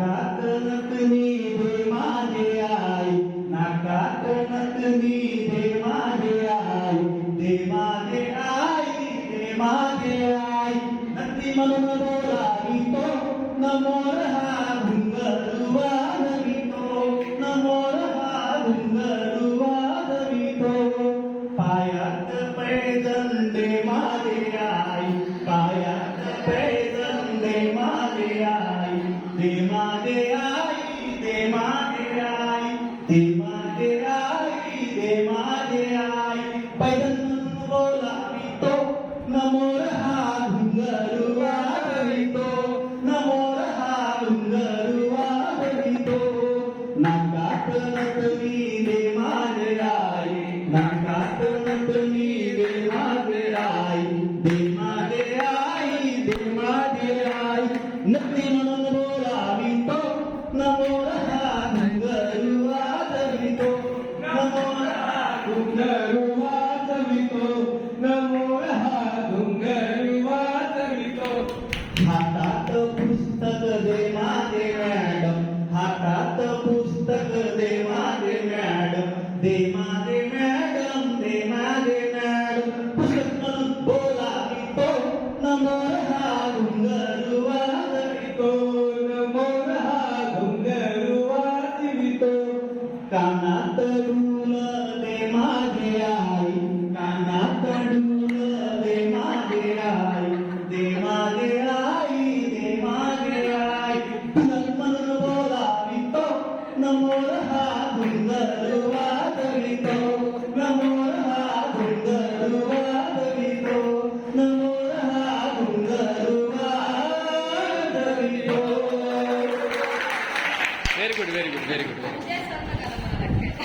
नाकात नथनी दे माझे आई, नाकात नथनी दे माझे आई, दे माझे आई, दे माझे आई. नथनी म्हणून बोलावितो, न मोर हा घुंगरू वाजवितो, न मोर हा घुंगरू वाजवितो. पायात पैजण दे माझे आई, पायात पैजण दे माझे आई, दे माझे आई, दे माझे आई, दे माझे आई, दे माझे आई. पैजण म्हणून बोलावितो, न मोर हा घुंगरू वाजवितो, न मोर हा घुंगरू वाजवितो. नाकात नथनी दे माझे आई, नाकात नथनी दे माझे आई, दे माझे आई, दे माझे आई. नथनी म्हणून बोलावितो, न मोर हा घुंगरू वाजवितो, न मोर हा घुंगरू वाजवितो, न मोर हा घुंगरू वाजवितो. हातात पुस्तक दे माझे मॅडम, हातात पुस्तक दे माझे मॅडम, दे माझे मॅडम, दे माझे मॅडम. पुस्तक म्हणून बोलावितो, न मोर हा घुंगरू वाजवितो, न मोर हा घुंगरू वाजवितो. कानात डूल दे माझे आई, कानात डूल दे माझे आई, दे माझे आई, दे माझे आई. पुस्तक म्हणून बोलावितो, न मोर हा घुंगरू वाजवितो, न मोर